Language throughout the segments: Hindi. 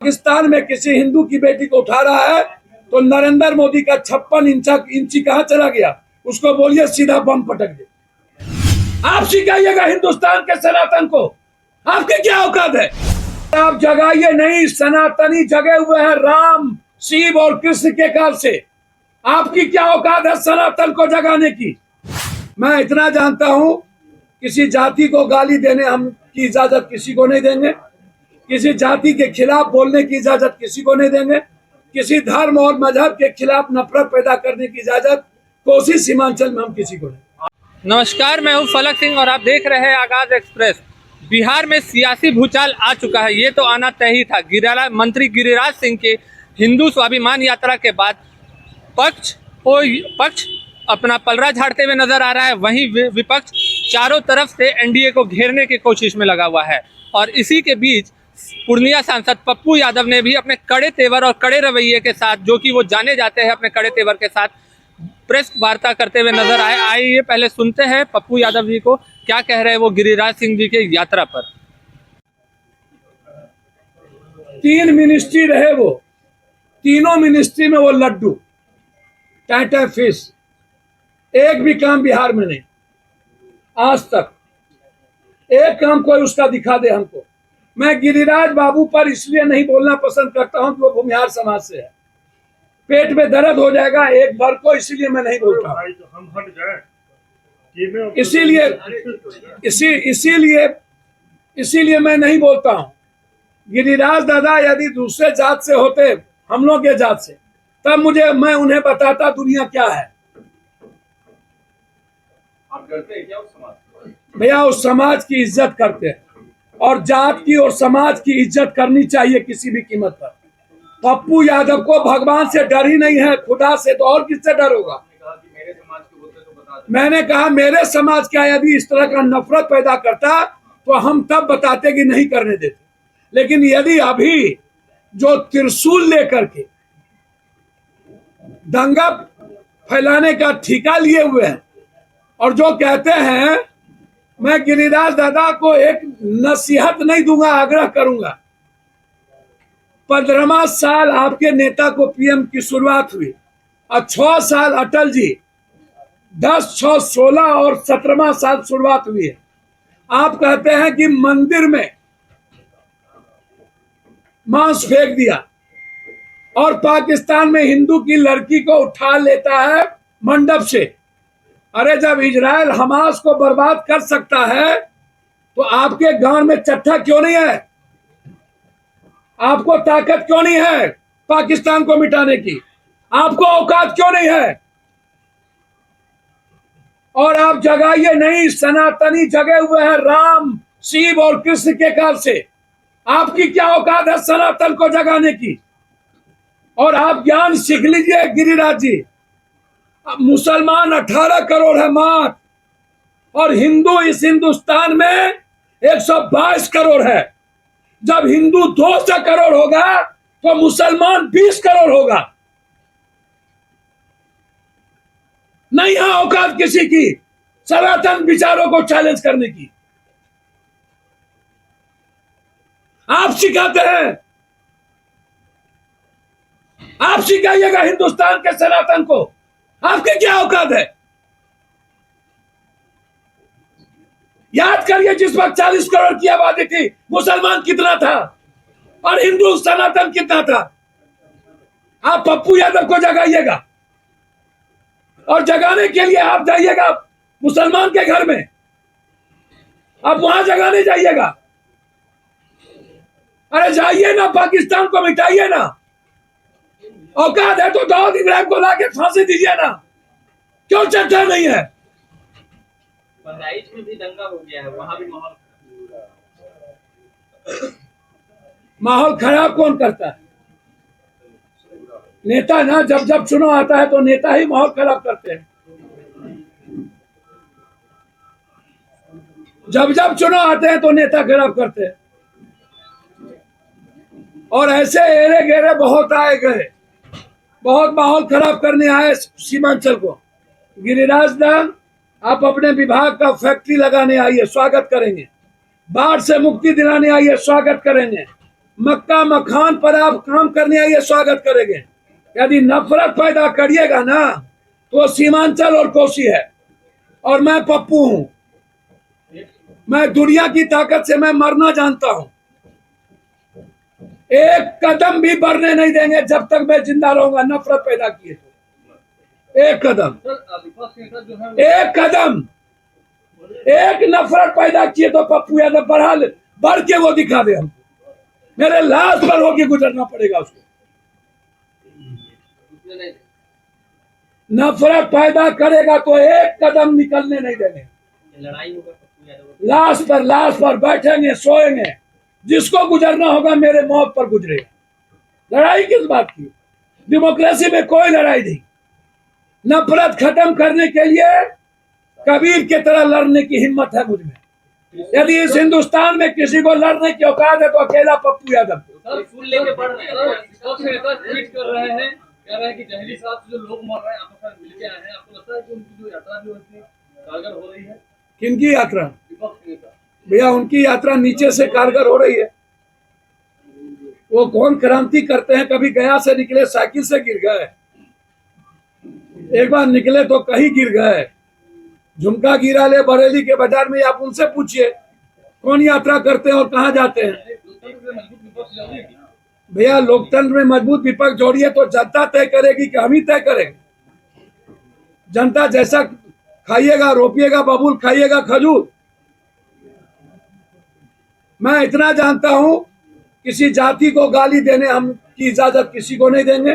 पाकिस्तान में किसी हिंदू की बेटी को उठा रहा है तो नरेंद्र मोदी का 56 इंची कहाँ चला गया? उसको बोलिए सीधा बम पटक दे। आप सिखाइएगा हिंदुस्तान के सनातन को, आपकी क्या औकात है? आप जगाइए नहीं, सनातनी जगे हुए हैं राम, शिव और कृष्ण के काल से। आपकी क्या औकात है सनातन को जगाने की? मैं इतना जानता हूं, किसी जाति को गाली देने हम की इजाजत किसी को नहीं देंगे, किसी जाति के खिलाफ बोलने की इजाजत किसी को नहीं देंगे, किसी धर्म और मजहब के खिलाफ नफरत पैदा करने की इजाजत कोसी सीमांचल में हम किसी को नहीं। नमस्कार, मैं हूं फलक सिंह और आप देख रहे हैं आगाज एक्सप्रेस। बिहार में सियासी भूचाल आ चुका है, ये तो आना तय ही था। मंत्री गिरिराज सिंह के हिंदू स्वाभिमान यात्रा के बाद पक्ष अपना पलड़ा झाड़ते हुए नजर आ रहा है, वहीं विपक्ष चारों तरफ से एनडीए को घेरने की कोशिश में लगा हुआ है। और इसी के बीच पूर्णिया सांसद पप्पू यादव ने भी अपने कड़े तेवर और कड़े रवैये के साथ, जो कि वो जाने जाते हैं अपने कड़े तेवर के साथ, प्रेस वार्ता करते हुए नजर आए। आइए पहले सुनते हैं पप्पू यादव जी को क्या कह रहे हैं वो गिरिराज सिंह जी के यात्रा पर। 3 मिनिस्ट्री रहे, वो तीनों मिनिस्ट्री में वो लड्डू टाटा फिश, एक भी काम बिहार में नहीं आज तक। एक काम कोई उसका दिखा दे हमको। मैं गिरिराज बाबू पर इसलिए नहीं बोलना पसंद करता हूं कि वो भूमिहार समाज से है, पेट में दर्द हो जाएगा एक बार को, इसीलिए मैं नहीं बोलता। इसीलिए मैं नहीं बोलता हूं। गिरिराज दादा यदि दूसरे जात से होते, हम लोग के जात से, तब मैं उन्हें बताता दुनिया क्या है। आप करते हैं क्या उस समाज? भैया उस समाज की इज्जत करते हैं, और जात की और समाज की इज्जत करनी चाहिए किसी भी कीमत पर। पप्पू यादव को भगवान से डर ही नहीं है, खुदा से तो और किससे डर होगा? मैंने कहा मेरे समाज का यदि इस तरह का नफरत पैदा करता तो हम तब बताते कि नहीं करने देते। लेकिन यदि अभी जो त्रिशूल लेकर के दंगा फैलाने का ठेका लिए हुए हैं और जो कहते हैं, मैं गिरिराज दादा को एक नसीहत नहीं दूंगा, आग्रह करूंगा। 15वां साल आपके नेता को पीएम की शुरुआत हुई और 6 साल अटल जी, 10, 6, 16 और 17वां साल शुरुआत हुई है। आप कहते हैं कि मंदिर में मांस फेंक दिया और पाकिस्तान में हिंदू की लड़की को उठा लेता है मंडप से। अरे जब इजराइल हमास को बर्बाद कर सकता है तो आपके गांव में चट्टा क्यों नहीं है? आपको ताकत क्यों नहीं है पाकिस्तान को मिटाने की? आपको औकात क्यों नहीं है? और आप जगाइए नहीं, सनातनी जगे हुए हैं राम, शिव और कृष्ण के काल से। आपकी क्या औकात है सनातन को जगाने की? और आप ज्ञान सीख लीजिए गिरिराज जी। मुसलमान 18 करोड़ है मात्र, और हिंदू इस हिंदुस्तान में 122 करोड़ है। जब हिंदू 200 करोड़ होगा तो मुसलमान 20 करोड़ होगा। नहीं है औकात किसी की सनातन विचारों को चैलेंज करने की। आप सिखाते हैं, आप सिखाइएगा हिंदुस्तान के सनातन को, आपकी क्या औकात है? याद करिए जिस वक्त 40 करोड़ की आबादी थी, मुसलमान कितना था और हिंदू सनातन कितना था? आप पप्पू यादव को जगाइएगा, और जगाने के लिए आप जाइएगा मुसलमान के घर में, आप वहां जगाने जाइएगा। अरे जाइए ना, पाकिस्तान को मिटाइए ना। औकात है तो दाऊद इब्राहिम को लाके फांसी दीजिए ना, क्यों चर्चा नहीं है? बहराइच में भी दंगा हो गया है, वहां भी माहौल खराब कौन करता है? नेता ना। जब जब चुनाव आता है तो नेता ही माहौल खराब करते हैं। जब जब चुनाव आते हैं तो नेता खराब करते हैं। और ऐसे एरे गेरे बहुत आए गए, बहुत माहौल खराब करने आए सीमांचल को। गिरिराज दा, आप अपने विभाग का फैक्ट्री लगाने आइए, स्वागत करेंगे। बाढ़ से मुक्ति दिलाने आइए, स्वागत करेंगे। मक्का मखान पर आप काम करने आइए, स्वागत करेंगे। यदि नफरत पैदा करिएगा ना तो सीमांचल और कोसी है, और मैं पप्पू हूं। मैं दुनिया की ताकत से मैं मरना जानता हूं। एक कदम भी बढ़ने नहीं देंगे जब तक मैं जिंदा रहूंगा। नफरत पैदा किए तो एक कदम, विपक्ष नेता जो है एक कदम, एक नफरत पैदा किए तो पप्पू यादव बढ़ के वो दिखा दे हमको। मेरे लाश पर होके गुजरना पड़ेगा उसको। नफरत पैदा करेगा तो एक कदम निकलने नहीं देंगे। लड़ाई होगा पप्पू यादव लाश पर बैठेंगे, सोएंगे। जिसको गुजरना होगा मेरे मौत पर गुजरेगा। लड़ाई किस बात की? डेमोक्रेसी में कोई लड़ाई नहीं। नफरत खत्म करने के लिए कबीर की तरह लड़ने की हिम्मत है मुझ में। यदि इस हिंदुस्तान में किसी को लड़ने की औकात है तो अकेला पप्पू यादव। सर फूल लेके बढ़ रहे हैं। विपक्ष नेता ट्वीट कर रहे हैं, कह रहे हैं कि जहरी सांस से जो लोग मर रहे हैं आपके साथ मिलके आए हैं। आपको लगता है कि उनकी जो यात्रा जो इतनी कारगर हो रही है? किनकी यात्रा? विपक्ष नेता भैया, उनकी यात्रा नीचे से कारगर हो रही है। वो कौन क्रांति करते हैं? कभी गया से निकले साइकिल से गिर गए, एक बार निकले तो कहीं गिर गए। झुमका गिरा ले बरेली के बाजार में, आप उनसे पूछिए कौन यात्रा करते हैं और कहाँ जाते हैं। लोकतंत्र में मजबूत विपक्ष जरूरी है। भैया, लोकतंत्र में मजबूत विपक्ष जोड़िए तो जनता तय करेगी कि हम ही तय करेंगे। जनता जैसा खाइएगा, रोपिएगा बबूल, खाइएगा खजूर। मैं इतना जानता हूं, किसी जाति को गाली देने हम की इजाजत किसी को नहीं देंगे।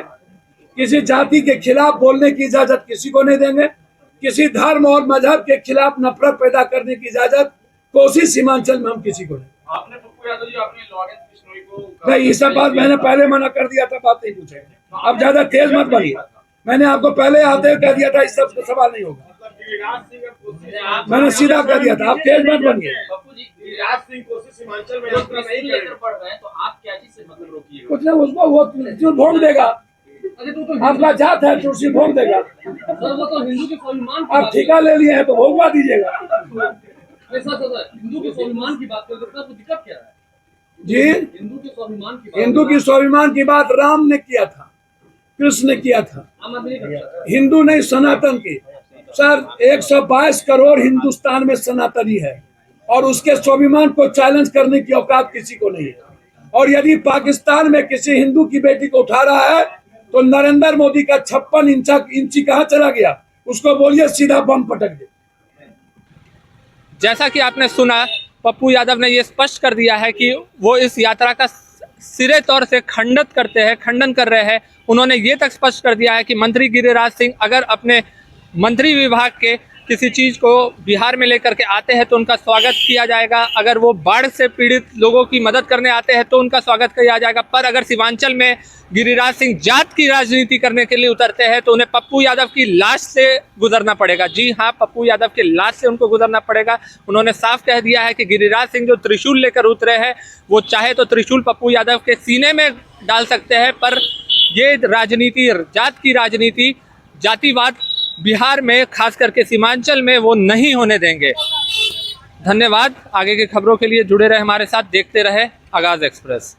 किसी जाति के खिलाफ बोलने की इजाजत किसी को नहीं देंगे। किसी धर्म और मजहब के खिलाफ नफरत पैदा करने की इजाजत कोसी सीमांचल में हम किसी को नहीं। आपने पप्पू यादव जी अपने लॉरेंस बिश्नोई को नहीं, ये सब बात मैंने पहले मना कर दिया था, बात नहीं पूछेंगे। अब ज्यादा तेज मत बनिए। मैंने आपको पहले आते हुए कह दिया था इस सब सवाल नहीं होगा। मैंने सीधा कह दिया था, आप तेज मत बनिए। पप्पू जी गिरिराज सिंह कोसी सीमांचल में यात्रा नहीं लेकर बढ़ रहे हैं, तो आप क्या चीज से मतलब रोकिएगा? कुछ नहीं, उसको वो चुन भोंग देगा। आपका जात है, चुर्सी भोंग देगा। सर वो तो हिंदू के स्वाभिमान की आप बात ठेका ले लिए हैं तो भोगवा दीजिएगा। ऐसा हिंदू के स्वाभिमान की बात करते हैं, आपको दिक्कत क्या है? जी, हिंदू के स्वाभिमान की बात हिंदू की स्वाभिमान की बात राम ने किया था, कृष्ण ने किया था, आम आदमी नहीं करता। हिंदू नहीं सनातन की। सर 122 करोड़ हिंदुस्तान में सनातनी है और उसके स्वाभिमान को चैलेंज करने की औकात किसी को नहीं है। और यदि पाकिस्तान में किसी हिंदू की बेटी को उठा रहा है तो नरेंद्र मोदी का 56 इंची कहाँ चला गया? उसको बोलिए सीधा बम पटक दे। जैसा कि आपने सुना, पप्पू यादव ने ये स्पष्ट कर दिया है कि वो इस यात्रा का सिरे तौर से खंडन कर रहे हैं। उन्होंने ये तक स्पष्ट कर दिया है कि मंत्री गिरिराज सिंह अगर अपने मंत्री विभाग के किसी चीज़ को बिहार में लेकर के आते हैं तो उनका स्वागत किया जाएगा। अगर वो बाढ़ से पीड़ित लोगों की मदद करने आते हैं तो उनका स्वागत किया जाएगा। पर अगर सीमांचल में गिरिराज सिंह जात की राजनीति करने के लिए उतरते हैं तो उन्हें पप्पू यादव की लाश से गुजरना पड़ेगा। जी हाँ, पप्पू यादव की लाश से उनको गुजरना पड़ेगा। उन्होंने साफ कह दिया है कि गिरिराज सिंह जो त्रिशूल लेकर उतरे हैं, वो चाहे तो त्रिशूल पप्पू यादव के सीने में डाल सकते हैं, पर ये राजनीति, जात की राजनीति, जातिवाद बिहार में खास करके सीमांचल में वो नहीं होने देंगे। धन्यवाद। आगे की खबरों के लिए जुड़े रहे हमारे साथ, देखते रहे आगाज़ एक्सप्रेस।